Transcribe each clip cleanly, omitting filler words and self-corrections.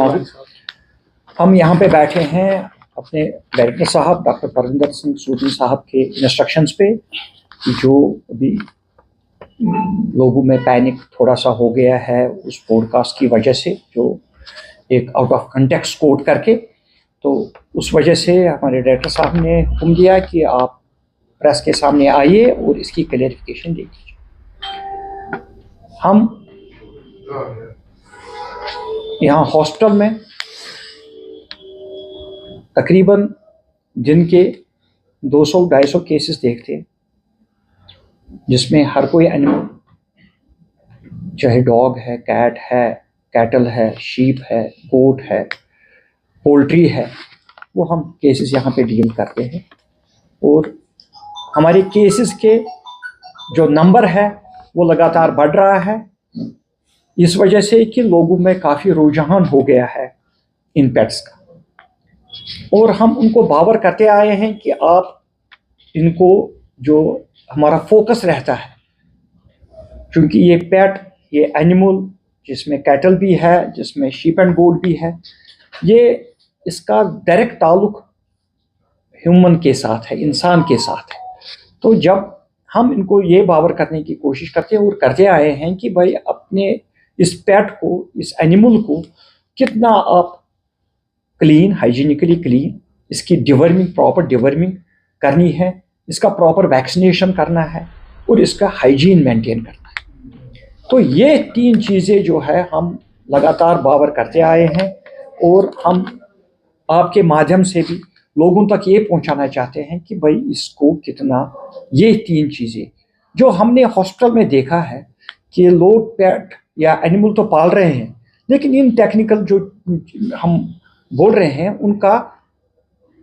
माहूद। हम यहाँ पे बैठे हैं अपने डायरेक्टर साहब डॉक्टर परविंदर सिंह सूदी साहब के इंस्ट्रक्शंस पे, जो अभी लोगों में पैनिक थोड़ा सा हो गया है उस पॉडकास्ट की वजह से, जो एक आउट ऑफ कंटेक्स्ट कोट करके, तो उस वजह से हमारे डायरेक्टर साहब ने हुक्म दिया कि आप प्रेस के सामने आइए और इसकी क्लैरिफिकेशन दे दीजिए। हम यहाँ हॉस्पिटल में तकरीबन दिन के 200-250 केसेस देखते हैं, जिसमें हर कोई एनिमल, चाहे डॉग है, कैट है, कैटल है, शीप है, गोट है, पोल्ट्री है, वो हम केसेस यहाँ पे डील करते हैं। और हमारे केसेस के जो नंबर है वो लगातार बढ़ रहा है, इस वजह से कि लोगों में काफ़ी रुझान हो गया है इन पेट्स का, और हम उनको बावर करते आए हैं कि आप इनको, जो हमारा फोकस रहता है, क्योंकि ये पेट, ये एनिमल जिसमें कैटल भी है, जिसमें शीप एंड गोट भी है, ये इसका डायरेक्ट ताल्लुक ह्यूमन के साथ है, इंसान के साथ है। तो जब हम इनको ये बावर करने की कोशिश करते हैं और करते आए हैं कि भाई अपने इस पेट को, इस एनिमल को कितना आप क्लीन, हाइजीनिकली क्लीन, इसकी डिवर्मिंग, प्रॉपर डिवर्मिंग करनी है, इसका प्रॉपर वैक्सीनेशन करना है और इसका हाइजीन मेंटेन करना है। तो ये 3 चीज़ें जो है हम लगातार बावर करते आए हैं, और हम आपके माध्यम से भी लोगों तक ये पहुंचाना चाहते हैं कि भाई इसको कितना, ये 3 चीज़ें जो हमने हॉस्पिटल में देखा है कि लोग पेट या एनिमल तो पाल रहे हैं, लेकिन इन टेक्निकल जो हम बोल रहे हैं उनका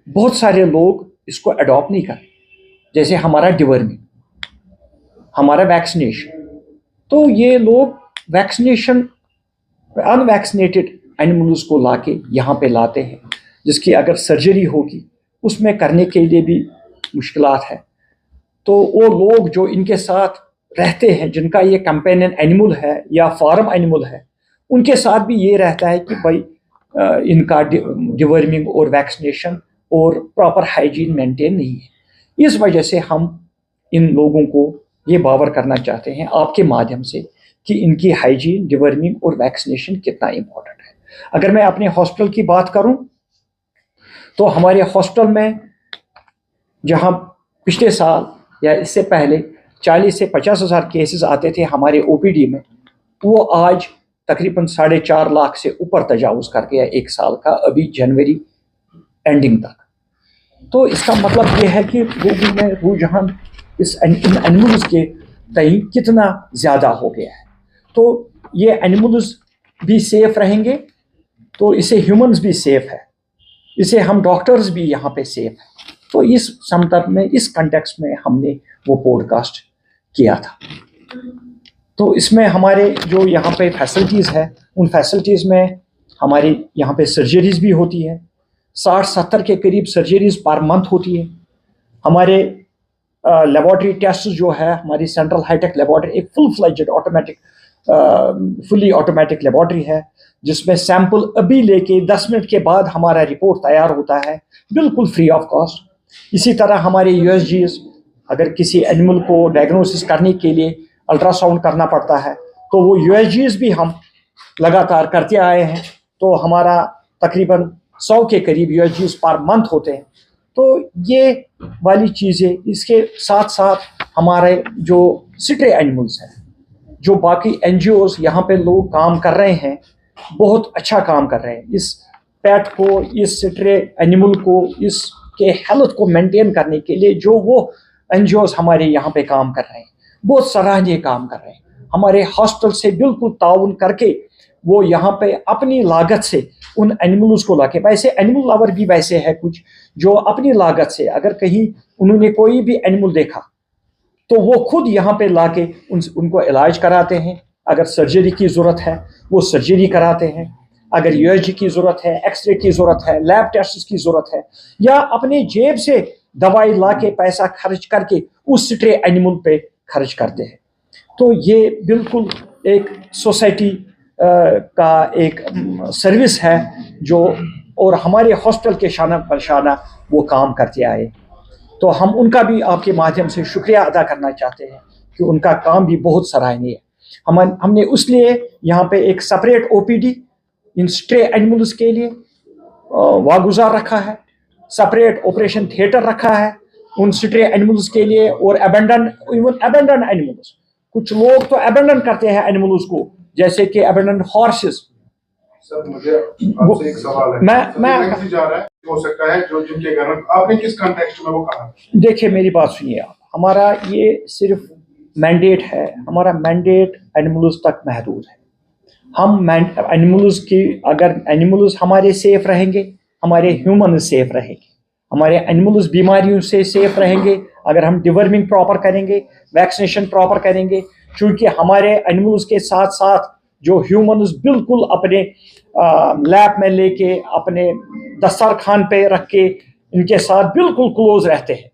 बहुत सारे लोग इसको अडॉप्ट नहीं कर रहे, जैसे हमारा डिवर्मिंग, हमारा वैक्सीनेशन। तो ये लोग वैक्सीनेशन, अनवैक्सीनेटेड एनिमल्स को लाके यहाँ पे लाते हैं, जिसकी अगर सर्जरी होगी उसमें करने के लिए भी मुश्किलात है। तो वो लोग जो इनके साथ रहते हैं, जिनका ये कंपेनियन एनिमल है या फार्म एनिमल है, उनके साथ भी ये रहता है कि भाई इनका डिवर्मिंग और वैक्सीनेशन और प्रॉपर हाइजीन मेंटेन नहीं है। इस वजह से हम इन लोगों को ये बावर करना चाहते हैं आपके माध्यम से कि इनकी हाइजीन, डिवर्मिंग और वैक्सीनेशन कितना इम्पोर्टेंट है। अगर मैं अपने हॉस्पिटल की बात करूं तो हमारे हॉस्पिटल में जहां पिछले साल या इससे पहले 40 से 50 हज़ार केसेस आते थे हमारे ओपीडी में, वो आज तकरीबन 4.5 लाख से ऊपर तजावुज़ कर गया 1 साल का, अभी जनवरी एंडिंग तक। तो इसका मतलब ये है कि लोगों में रुझान इस एनिमल्स के तई कितना ज़्यादा हो गया है। तो ये एनिमल्स भी सेफ रहेंगे, तो इससे ह्यूमंस भी सेफ है, इसे हम डॉक्टर्स भी यहाँ पे सेफ है। तो इस संदर्भ में, इस कंटेक्स्ट में हमने वो पॉडकास्ट किया था। तो इसमें हमारे जो यहाँ पे फैसिलिटीज़ है, उन फैसिलिटीज़ में हमारी यहाँ पे सर्जरीज भी होती है, 60-70 के करीब सर्जरीज पर मंथ होती है। हमारे लेबॉर्ट्री टेस्ट जो है, हमारी सेंट्रल हाईटेक लेबॉर्ट्री एक full fledged automatic, fully automatic laboratory है, जिसमें सैंपल अभी लेके 10 मिनट के बाद हमारा रिपोर्ट तैयार होता है, बिल्कुल फ्री ऑफ कॉस्ट। इसी तरह हमारे यूएसजीज, अगर किसी एनिमल को डायग्नोसिस करने के लिए अल्ट्रासाउंड करना पड़ता है, तो वो यूएसजीज भी हम लगातार करते आए हैं। तो हमारा तकरीबन 100 के करीब यूएसजीज पर मंथ होते हैं। तो ये वाली चीज़ें, इसके साथ साथ हमारे जो सिट्रे एनिमल्स हैं, जो बाकी एनजीओज यहाँ पे लोग काम कर रहे हैं, बहुत अच्छा काम कर रहे हैं। इस पेट को, इस सिट्रे एनिमल को, इसके हेल्थ को मेंटेन करने के लिए जो वो एनजीओज हमारे यहाँ पे काम कर रहे हैं, बहुत सराहनीय काम कर रहे हैं। हमारे हॉस्पिटल से बिल्कुल ताउन करके वो यहाँ पे अपनी लागत से उन एनिमल्स को लाके, वैसे एनिमल लवर भी वैसे है कुछ जो अपनी लागत से, अगर कहीं उन्होंने कोई भी एनिमल देखा तो वो खुद यहाँ पे लाके उनको इलाज कराते हैं। अगर सर्जरी की ज़रूरत है वो सर्जरी कराते हैं, अगर यूएसजी की ज़रूरत है, एक्सरे की ज़रूरत है, लैब टेस्ट की ज़रूरत है, या अपने जेब से दवाई लाके पैसा खर्च करके उस स्ट्रे एनिमल पे खर्च करते हैं। तो ये बिल्कुल एक सोसाइटी का एक सर्विस है जो, और हमारे हॉस्टल के शाना परशाना वो काम करते आए। तो हम उनका भी आपके माध्यम से शुक्रिया अदा करना चाहते हैं कि उनका काम भी बहुत सराहनीय है। हमने उसलिए यहाँ पे एक सेपरेट OPD इन स्ट्रे एनिमल्स के लिए वागुजार रखा है, सेपरेट ऑपरेशन थिएटर रखा है उन स्ट्रे एनिमल्स के लिए, और अबेंडन एनिमल्स। कुछ लोग तो अबेंडन करते हैं एनिमल्स को, जैसे कि अबेंडन हॉर्सेस। सर मुझे आपसे एक सवाल है। मैं जा रहा है, हो सकता है जो जिनके घर में आपने किस कॉन्टेक्स्ट में वो कहा? देखिए मेरी बात सुनिए आप, हमारा ये सिर्फ मैंडेट है, हमारा मैंडेट एनिमल्स तक महदूद है। हम एनिमल्स की, अगर एनिमल्स हमारे सेफ रहेंगे, हमारे ह्यूमन सेफ रहेंगे, हमारे एनिमल्स बीमारियों से सेफ रहेंगे अगर हम डिवर्मिंग प्रॉपर करेंगे, वैक्सीनेशन प्रॉपर करेंगे। क्योंकि हमारे एनिमल्स के साथ साथ जो ह्यूमन्स बिल्कुल अपने लैब में लेके, अपने दस्तरखान पे रख के इनके साथ बिल्कुल क्लोज रहते हैं,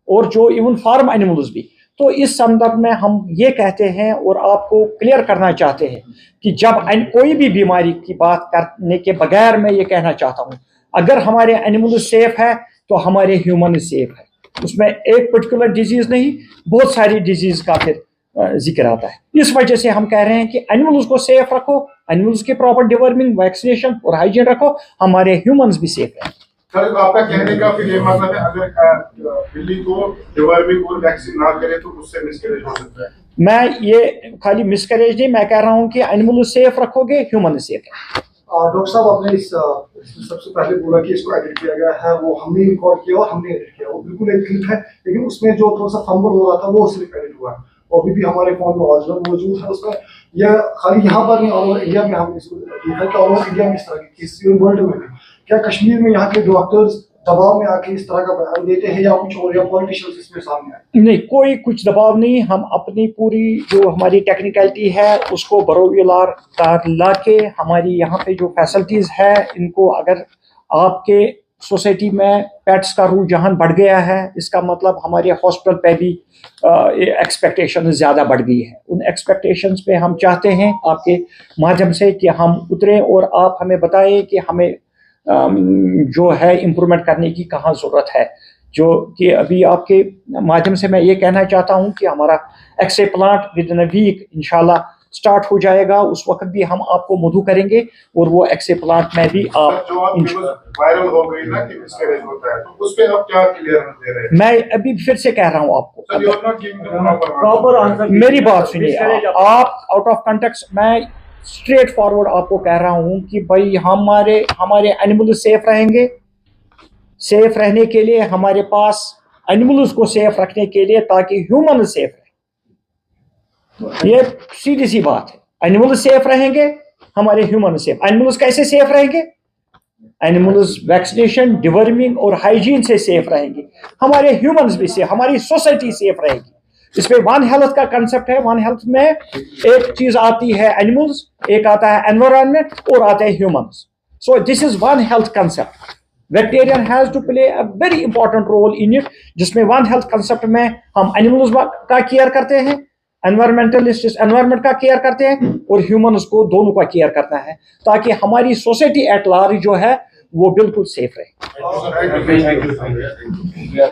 और जो इवन फार्म एनिमल्स भी। तो इस संदर्भ में हम ये कहते हैं और आपको क्लियर करना चाहते हैं कि जब कोई भी बीमारी की बात करने के बगैर मैं ये कहना चाहता हूँ, अगर हमारे एनिमल सेफ है तो हमारे ह्यूमन सेफ है। उसमें एक पर्टिकुलर डिजीज नहीं, बहुत सारी डिजीज का फिर जिक्र आता है। इस वजह से हम कह रहे हैं कि एनिमल्स को सेफ रखो, एनिमल्स के प्रॉपर डिवर्मिंग, वैक्सीनेशन और हाइजीन रखो, हमारे ह्यूमंस भी सेफ है। सर आपका कहने का फिर ये मतलब है, अगर बिल्ली को डिवर्मिंग और वैक्सीन ना करे तो उससे मिसकैरेज हो सकता है? मैं ये खाली मिसकैरेज नहीं, मैं कह रहा हूँ कि एनिमल सेफ रखोगे, ह्यूमन सेफ है। डॉक्टर साहब आपने इस सबसे पहले बोला कि इसको एडिट किया गया है, वो हमने रिकॉर्ड किया और हमने एडिट किया, वो बिल्कुल एक क्लिप है, लेकिन उसमें जो थोड़ा सा फंबल हो रहा था वो सिर्फ एडिट हुआ है, और अभी भी हमारे फोन में ओरिजिनल मौजूद है। उसमें यह खाली यहाँ पर नहीं, ऑल ओवर इंडिया में हमने इसको देखा कि ऑल ओवर इंडिया में इस तरह की केसेस वर्ल्ड में भी। क्या कश्मीर में यहाँ के डॉक्टर्स दबाव में आके इस तरह का बयान देते हैं या कुछ और, या पॉलिटिशियंस इसमें सामने आए? नहीं, कोई कुछ दबाव नहीं। हम अपनी पूरी जो हमारी टेक्निकलिटी है उसको बरोवीलार ला के, हमारी यहाँ पे जो फैसिलिटीज़ है इनको, अगर आपके सोसाइटी में पेट्स का रुझान बढ़ गया है, इसका मतलब हमारे हॉस्पिटल पे भी एक्सपेक्टेशन ज़्यादा बढ़ गई है। उन एक्सपेक्टेशंस पे हम चाहते हैं आपके माध्यम से कि हम उतरें और आप हमें बताएं कि हमें जो है इम्प्रूवमेंट करने की कहाँ ज़रूरत है। जो कि अभी आपके माध्यम से मैं ये कहना चाहता हूँ कि हमारा x-ray plant within a week इंशाल्लाह स्टार्ट हो जाएगा। उस वक्त भी हम आपको मधु करेंगे और वो एक्सरे प्लांट में भी आप जो वायरल हो गई ना कि मिसकैरेज होता है, तो उस पे आप क्या क्लियरेंस दे रहे हैं? मैं अभी फिर से कह रहा हूँ आपको, sir you are not giving the proper answer. मेरी बात सुनिए आप, आउट ऑफ कंटेक्स्ट मैं स्ट्रेट फॉरवर्ड आपको कह रहा हूँ कि भाई हमारे एनिमल सेफ रहेंगे। सेफ रहने के लिए हमारे पास एनिमल्स को सेफ रखने के लिए, ताकि ह्यूमन सेफ रहे, ये सीधी सी बात है। एनिमल सेफ रहेंगे, हमारे ह्यूमन सेफ। एनिमल्स कैसे सेफ रहेंगे? एनिमल्स वैक्सीनेशन, डिवर्मिंग और हाइजीन से सेफ रहेंगे, हमारे ह्यूमंस भी सेफ, हमारी सोसाइटी सेफ रहेगी। इसमें वन हेल्थ का कंसेप्ट है। वन हेल्थ में एक चीज आती है एनिमल्स, एक आता है एनवायरनमेंट और आता है humans. So this is one health concept. Veterinarian has to play a very important role in it, जिसमें वन हेल्थ कंसेप्ट में हम एनिमल्स का केयर करते हैं, एनवायरमेंटलिस्ट एनवायरनमेंट का केयर करते हैं, और ह्यूमंस को दोनों का केयर करना है, ताकि हमारी सोसाइटी एट लार्ज जो है वो बिल्कुल सेफ रहे।